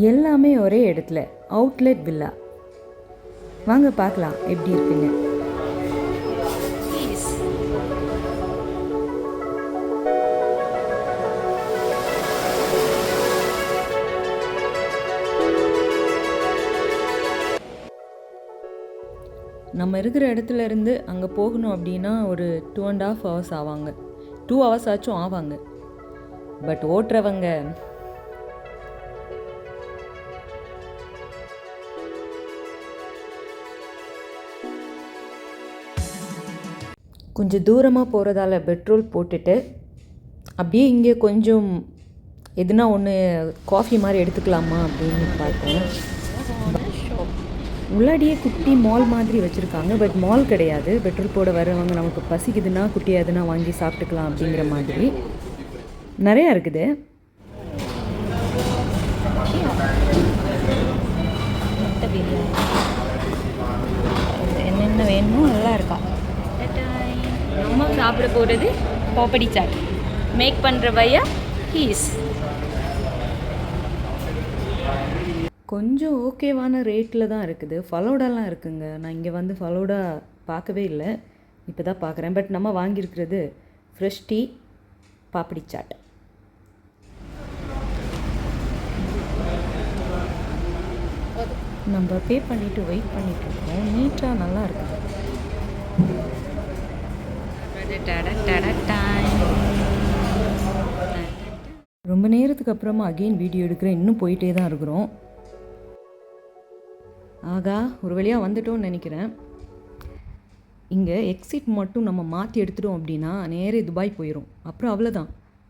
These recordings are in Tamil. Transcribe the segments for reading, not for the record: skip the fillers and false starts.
எல்லாமே ஒரே இடத்துல, அவுட்லெட் வில்லா. வாங்க பார்க்கலாம் எப்படி இருக்குன்னு. நம்ம இருக்கிற இடத்துல இருந்து அங்கே போகணும் அப்படின்னா ஒரு 2.5 hours ஆவாங்க. 2 hours ஆச்சும் ஆவாங்க. பட் ஓட்டுறவங்க கொஞ்சம் தூரமாக போகிறதால பெட்ரோல் போட்டுட்டு அப்படியே இங்கே கொஞ்சம் எதுனா ஒன்று காஃபி மாதிரி எடுத்துக்கலாமா அப்படின்னு பார்த்தேன். உள்ளாடியே குட்டி மால் மாதிரி வச்சுருக்காங்க. பட் மால் கிடையாது. பெட்ரோல் போட வரவங்க நமக்கு பசிக்குதுன்னா குட்டியாக எதுனா வாங்கி சாப்பிட்டுக்கலாம் அப்படிங்கிற மாதிரி நிறையா இருக்குது. என்னென்ன வேணுமோ நல்லா இருக்கா. நம்ம சாப்பிட போகிறது பாப்படி சாட். மேக் பண்ணுற பையா ஹீஸ். கொஞ்சம் ஓகேவான ரேட்டில் தான் இருக்குது. ஃபலோடாலாம் இருக்குங்க. நான் இங்கே வந்து ஃபலோடா பார்க்கவே இல்லை, இப்போ தான் பார்க்குறேன். பட் நம்ம வாங்கியிருக்கிறது ஃப்ரெஷ் டீ, பாப்படி சாட். நம்ம பே பண்ணிவிட்டு வெயிட் பண்ணிகிட்டு இருக்கோம். நீட்டாக நல்லா இருக்குது. ரொம்ப நேரத்துக்கு அப்புறமா அகெயின் வீடியோ எடுக்கிறேன். இன்னும் போயிட்டே தான் இருக்கிறோம். ஆகா, ஒரு வழியாக வந்துட்டோம்னு நினைக்கிறேன். இங்கே எக்ஸிட் மட்டும் நம்ம மாற்றி எடுத்துட்டோம் அப்படின்னா நேரே துபாய் போயிடும். அப்புறம் அவ்வளோதான்.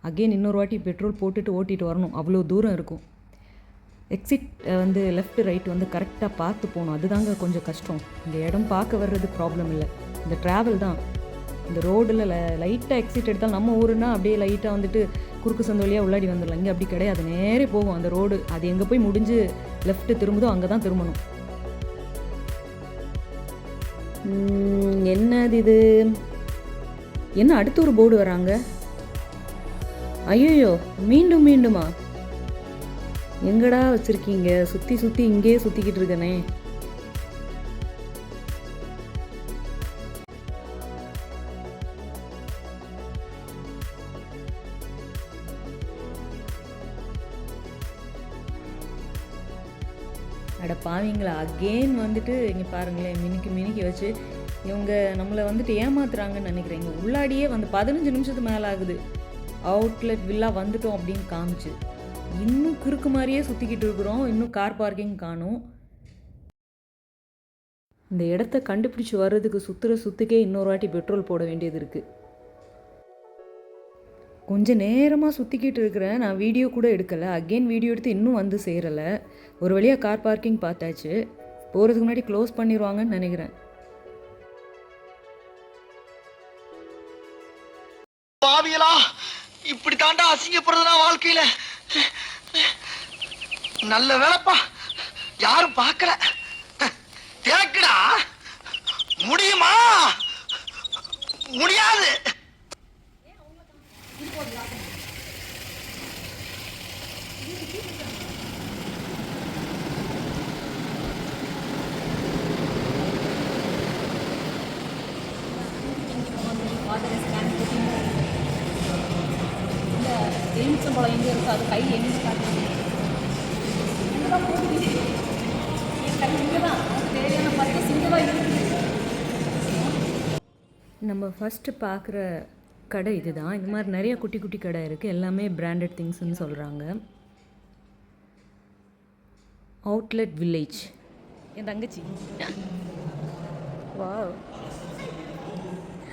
அகெயின் இன்னொரு வாட்டி பெட்ரோல் போட்டுட்டு ஓட்டிகிட்டு வரணும். அவ்வளோ தூரம் இருக்கும். எக்ஸிட் வந்து லெஃப்ட் ரைட் வந்து கரெக்டாக பார்த்து போகணும். அதுதாங்க கொஞ்சம் கஷ்டம். இந்த இடம் பார்க்க வர்றது ப்ராப்ளம் இல்லை, இந்த ட்ராவல் தான். இந்த ரோடில் லைட்டாக எக்ஸிட் எடுத்தால் நம்ம ஊருன்னா அப்படியே லைட்டாக வந்துட்டு குறுக்கு சந்து வழியாக உள்ளாடி வந்துடலாம். இங்கே அப்படி கிடையாது. நேரே போகும் அந்த ரோடு. அது எங்கே போய் முடிஞ்சு லெஃப்ட்டு திரும்புதோ அங்கே தான் திரும்பணும். என்னது இது? என்ன அடுத்த ஒரு போர்டு வராங்க? ஐயோ, மீண்டும் மீண்டுமா? எங்கடா வச்சுருக்கீங்க? சுற்றி சுற்றி இங்கேயே சுற்றிக்கிட்டு இருக்கனே. அட பாவீங்களா, அகெயின் வந்துட்டு இங்கே பாருங்களேன், மினுக்கி வச்சு இவங்க நம்மளை வந்துட்டு ஏமாத்துறாங்கன்னு நினைக்கிறேங்க. உள்ளாடியே வந்து 15 நிமிஷத்துக்கு மேலே ஆகுது. அவுட்லெட் வில்லா வந்துட்டோம் அப்படின்னு காமிச்சு இன்னும் குறுக்கு மாதிரியே சுற்றிக்கிட்டு இருக்கிறோம். இன்னும் கார் பார்க்கிங் காணும். இந்த இடத்த கண்டுபிடிச்சி வர்றதுக்கு சுற்றுக்கே இன்னொரு வாட்டி பெட்ரோல் போட வேண்டியது இருக்குது. கொஞ்சம் நேரமாக சுற்றிக்கிட்டு இருக்கிறேன். நான் வீடியோ கூட எடுக்கலை. அகெயின் வீடியோ எடுத்து இன்னும் வந்து சேரலை. ஒரு வழியாக கார் பார்க்கிங் பார்த்தாச்சு. போகிறதுக்கு முன்னாடி க்ளோஸ் பண்ணிடுவாங்கன்னு நினைக்கிறேன். பாவியலா, இப்படி தாண்டா அசிங்கப்படுறதுனா வாழ்க்கையில. நல்ல வேலைப்பா, யாரும் பார்க்கல. தேக்கடா முடியுமா? முடியாது. எலுமிச்சம்பழம் எங்கே இருக்கோ அது கை எங்கே நம்ம ஃபஸ்ட்டு பார்க்குற கடை இது தான். இந்த மாதிரி நிறைய குட்டி குட்டி கடை இருக்குது. எல்லாமே பிராண்டட் திங்ஸ்ன்னு சொல்கிறாங்க. Outlet village. என் தங்கச்சி. Wow,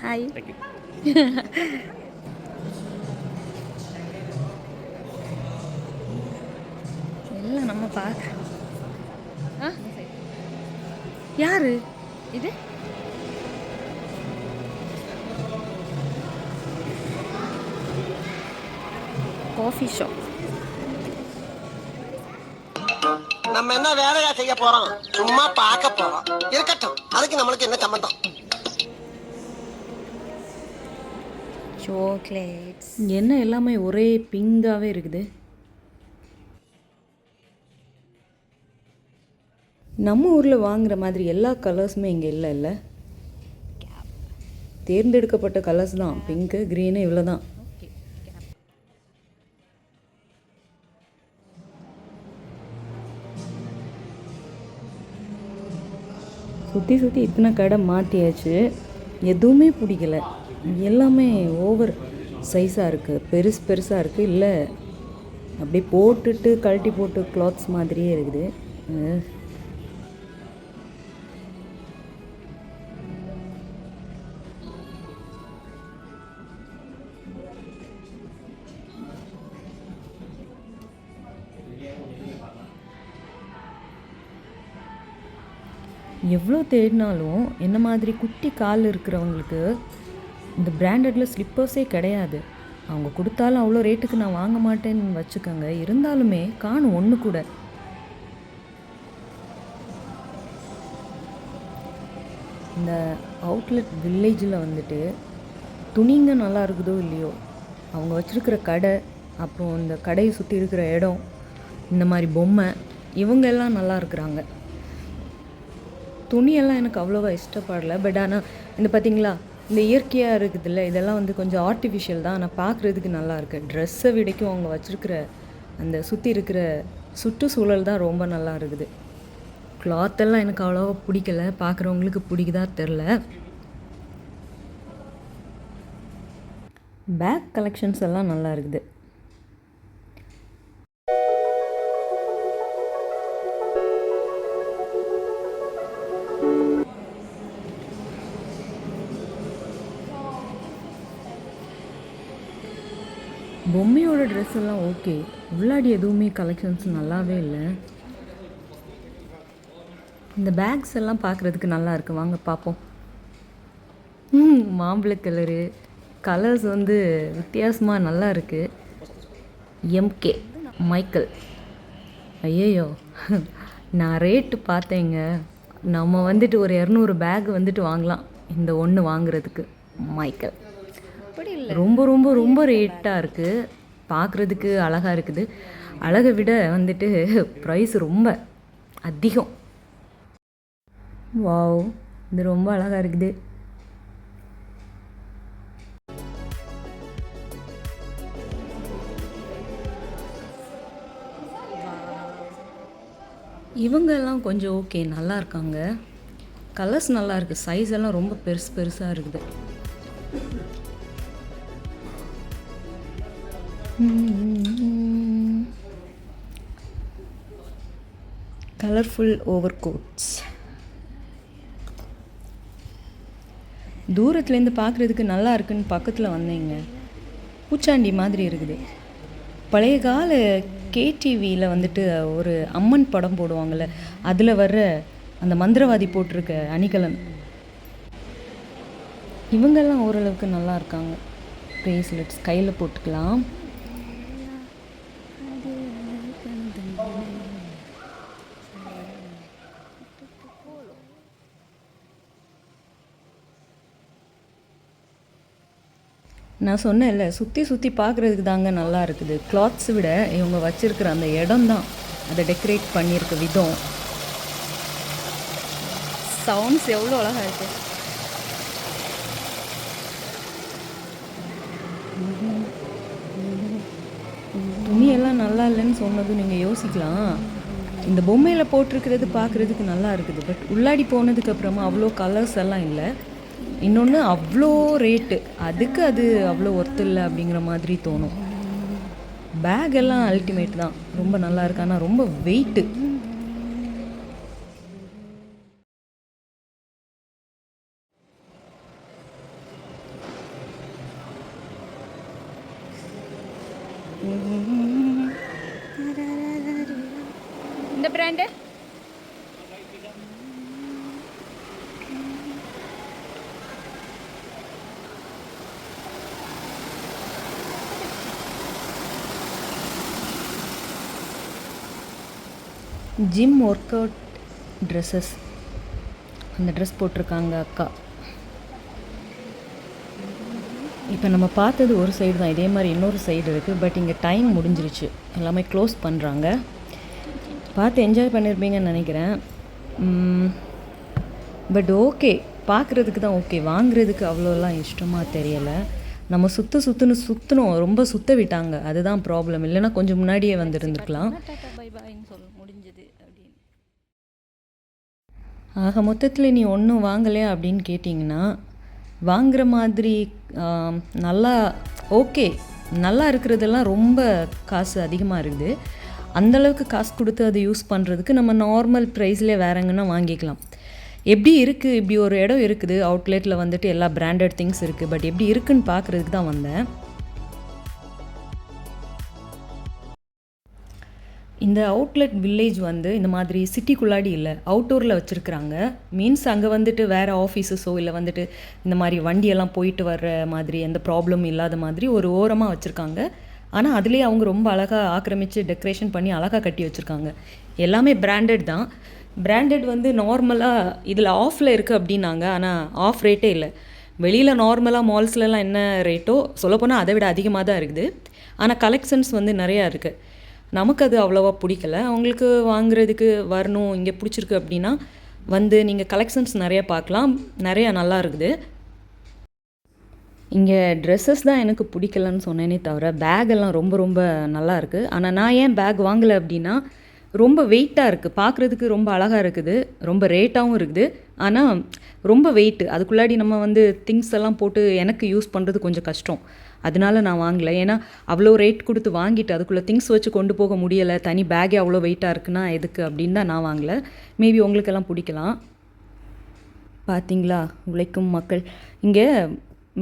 hi. எல்லாம் நம்ம பார்க்க. யாரு இது? Coffee shop. நம்ம என்ன வேலையா செய்ய போறோம்? சும்மா பார்க்க போறோம். இருக்கட்டும், அதுக்கு நம்மளுக்கு என்ன சம்பந்தம்? சாக்லேட்ஸ். என்ன எல்லாமே ஒரே பிங்காகவே இருக்குது. நம்ம ஊரில் வாங்குகிற மாதிரி எல்லா கலர்ஸுமே இங்கே இல்லை. தேர்ந்தெடுக்கப்பட்ட கலர்ஸ் தான், பிங்க்கு க்ரீனு இவ்வளோ தான். சுற்றி இத்தனை கடை மாற்றியாச்சு, எதுவுமே பிடிக்கல. எல்லாமே ஓவர் சைஸாக இருக்குது, பெருசாக இருக்குது. இல்லை அப்படியே போட்டுட்டு கழட்டி போட்டு கிளாத்ஸ் மாதிரியே இருக்குது. எவ்வளோ தேடினாலும் என்ன மாதிரி குட்டி கால் இருக்கிறவங்களுக்கு இந்த பிராண்டடில் ஸ்லிப்பர்ஸே கிடையாது. அவங்க கொடுத்தாலும் அவ்வளோ ரேட்டுக்கு நான் வாங்க மாட்டேன்னு வச்சுக்கோங்க. இருந்தாலுமே காணும் ஒன்று கூட. இந்த அவுட்லெட் வில்லேஜில் வந்துட்டு துணிங்க நல்லா இருக்குதோ இல்லையோ, அவங்க வச்சுருக்கிற கடை, அப்புறம் இந்த கடையை சுற்றி இருக்கிற இடம், இந்த மாதிரி பொம்மை, இவங்க எல்லாம் நல்லா இருக்கிறாங்க. துணியெல்லாம் எனக்கு அவ்வளோவா இஷ்டப்படலை. பட் ஆனால் இந்த பார்த்திங்களா, இந்த இயற்கையாக இருக்குதுல்ல, இதெல்லாம் வந்து கொஞ்சம் ஆர்டிஃபிஷியல் தான், ஆனால் பார்க்குறதுக்கு நல்லா இருக்குது. ட்ரெஸ்ஸை விடைக்கும் அவங்க வச்சுருக்கிற அந்த சுற்றி இருக்கிற சுற்றுச்சூழல் தான் ரொம்ப நல்லா இருக்குது. கிளாத்தெல்லாம் எனக்கு அவ்வளோவா பிடிக்கல, பார்க்குறவங்களுக்கு பிடிக்குதா தெரில. பேக் கலெக்ஷன்ஸ் எல்லாம் நல்லா இருக்குது. பொம்மையோட ட்ரெஸ் எல்லாம் ஓகே, உள்ளாடி எதுவுமே கலெக்ஷன்ஸ் நல்லாவே இல்லை. இந்த பேக்ஸ் எல்லாம் பார்க்குறதுக்கு நல்லா இருக்குது, வாங்க பார்ப்போம். மாம்பழ கலர்ஸ் வந்து வித்தியாசமாக நல்லா இருக்குது. MK Michael. ஐயோ, நான் ரேட்டு பார்த்தேங்க, நம்ம வந்துட்டு ஒரு 200 பேக் வந்துட்டு வாங்கலாம் இந்த ஒன்று வாங்குறதுக்கு. மைக்கேல் ரொம்ப ரொம்ப ரொம்ப ரேட்டாக இருக்குது. பார்க்குறதுக்கு அழகாக இருக்குது, அழகை விட வந்துட்டு ப்ரைஸ் ரொம்ப அதிகம். வாவ், இது ரொம்ப அழகாக இருக்குது. இவங்கெல்லாம் கொஞ்சம் ஓகே, நல்லா இருக்காங்க. கலர்ஸ் நல்லா இருக்குது, சைஸ் எல்லாம் ரொம்ப பெருசாக இருக்குது. Colourful overcoats. தூரத்துலேருந்து பார்க்குறதுக்கு நல்லா இருக்குன்னு பக்கத்தில் வந்தீங்க, பூச்சாண்டி மாதிரி இருக்குது. பழைய கால கேடிவியில் வந்துட்டு ஒரு அம்மன் படம் போடுவாங்கள்ல, அதில் வர்ற அந்த மந்திரவாதி போட்டிருக்க அணிகலன். இவங்கெல்லாம் ஓரளவுக்கு நல்லா இருக்காங்க. ப்ரேஸ்லெட்ஸ் கையில் போட்டுக்கலாம். நான் சொன்னேன்ல, சுற்றி பார்க்குறதுக்கு தாங்க நல்லா இருக்குது. கிளாத்ஸ் விட இவங்க வச்சுருக்கிற அந்த இடம் தான், அதை டெக்கரேட் பண்ணியிருக்க விதம். சவுண்ட்ஸ் எவ்வளோ அழகாக இருக்குது. துணியெல்லாம் நல்லா இல்லைன்னு சொன்னதும் நீங்கள் யோசிக்கலாம், இந்த பொம்மையில் போட்டிருக்கிறது பார்க்குறதுக்கு நல்லா இருக்குது, பட் உள்ளாடி போனதுக்கப்புறமா அவ்வளோ கலர்ஸ் எல்லாம் இல்லை. இன்னொன்று அவ்வளோ ரேட்டு, அதுக்கு அது அவ்வளோ ஒர்த்து இல்லை அப்படிங்கிற மாதிரி தோணும். பேக் எல்லாம் அல்டிமேட் தான், ரொம்ப நல்லா இருக்கு, ஆனால் ரொம்ப வெயிட்டு. இந்த brand gym workout dresses. அந்த ட்ரெஸ் போட்டிருக்காங்க அக்கா. இப்போ நம்ம பார்த்தது ஒரு சைடு தான், இதே மாதிரி இன்னொரு சைடு இருக்குது. பட் இங்கே டைம் முடிஞ்சிருச்சு, எல்லாமே க்ளோஸ் பண்ணுறாங்க. பார்த்து என்ஜாய் பண்ணியிருப்பீங்கன்னு நினைக்கிறேன். பட் ஓகே, பார்க்குறதுக்கு தான் ஓகே, வாங்குறதுக்கு அவ்வளோலாம் இஷ்டமாக தெரியலை. நம்ம சுற்றணும், ரொம்ப சுத்த விட்டாங்க, அதுதான் ப்ராப்ளம். இல்லைன்னா கொஞ்சம் முன்னாடியே வந்துருந்துருக்கலாம். பை பாய்ன்னு சொல்ல முடிஞ்சது அப்படின்னு. ஆக மொத்தத்தில் நீ ஒன்றும் வாங்கலையா அப்படின்னு கேட்டிங்கன்னா, வாங்குகிற மாதிரி நல்லா ஓகே, நல்லா இருக்கிறதெல்லாம் ரொம்ப காசு அதிகமாக இருக்குது. அந்தளவுக்கு காசு கொடுத்து அதை யூஸ் பண்ணுறதுக்கு நம்ம நார்மல் ப்ரைஸ்லேயே வேற எங்கன்னா வாங்கிக்கலாம். எப்படி இருக்குது, இப்படி ஒரு இடம் இருக்குது அவுட்லெட்டில் வந்துட்டு எல்லா பிராண்டட் திங்ஸ் இருக்குது, பட் எப்படி இருக்குன்னு பார்க்குறதுக்கு தான் வந்தேன். இந்த அவுட்லெட் வில்லேஜ் வந்து இந்த மாதிரி சிட்டிக்குள்ளாடி இல்லை, அவுட்டோரில் வச்சுருக்குறாங்க. மீன்ஸ் அங்கே வந்துட்டு வேறு ஆஃபீஸஸோ இல்லை வந்துட்டு இந்த மாதிரி வண்டியெல்லாம் போயிட்டு வர்ற மாதிரி எந்த ப்ராப்ளமும் இல்லாத மாதிரி ஒரு ஓரமாக வச்சுருக்காங்க. ஆனால் அதுலேயே அவங்க ரொம்ப அழகாக ஆக்கிரமித்து டெக்கரேஷன் பண்ணி அழகாக கட்டி வச்சுருக்காங்க. எல்லாமே பிராண்டட் தான். பிராண்டட் வந்து நார்மலாக இதில் ஆஃபில் இருக்குது அப்படின்னாங்க, ஆனால் ஆஃப் ரேட்டே இல்லை. வெளியில் நார்மலாக மால்ஸ்லலாம் என்ன ரேட்டோ சொல்லப்போனால் அதை விட அதிகமாக தான் இருக்குது. ஆனால் கலெக்ஷன்ஸ் வந்து நிறையா இருக்குது. நமக்கு அது அவ்வளோவா பிடிக்கல. அவங்களுக்கு வாங்குறதுக்கு வரணும், இங்கே பிடிச்சிருக்கு அப்படின்னா வந்து நீங்கள் கலெக்ஷன்ஸ் நிறையா பார்க்கலாம், நிறையா நல்லா இருக்குது. இங்கே ட்ரெஸ்ஸஸ் தான் எனக்கு பிடிக்கலன்னு சொன்னேனே தவிர பேக்கெல்லாம் ரொம்ப ரொம்ப நல்லா இருக்குது. ஆனால் நான் ஏன் பேக் வாங்கலை அப்படின்னா, ரொம்ப வெயிட்டாக இருக்குது, பார்க்குறதுக்கு ரொம்ப அழகாக இருக்குது, ரொம்ப ரேட்டாகவும் இருக்குது. ஆனால் ரொம்ப வெயிட்டு, அதுக்குள்ளாடி நம்ம வந்து திங்ஸ் எல்லாம் போட்டு எனக்கு யூஸ் பண்ணுறது கொஞ்சம் கஷ்டம். அதனால நான் வாங்கலை. ஏன்னா அவ்வளோ ரேட் கொடுத்து வாங்கிட்டு அதுக்குள்ளே திங்ஸ் வச்சு கொண்டு போக முடியலை, தனி பேக்கே அவ்வளோ வெயிட்டாக இருக்குன்னா எதுக்கு அப்படின்னு தான் நான் வாங்கலை. மேபி உங்களுக்கெல்லாம் பிடிக்கலாம். பார்த்தீங்களா, உழைக்கும் மக்கள். இங்கே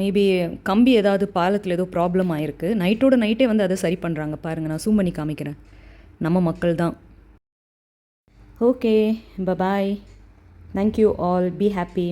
மேபி கம்பி ஏதாவது பாலத்தில் ஏதோ ப்ராப்ளம் ஆகிருக்கு, நைட்டோட நைட்டே வந்து அதை சரி பண்ணுறாங்க. பாருங்கள், நான் ஜூம் பண்ணி காமிக்கிறேன். நம்ம மக்கள் தான். Okay, bye. Thank you all, be happy.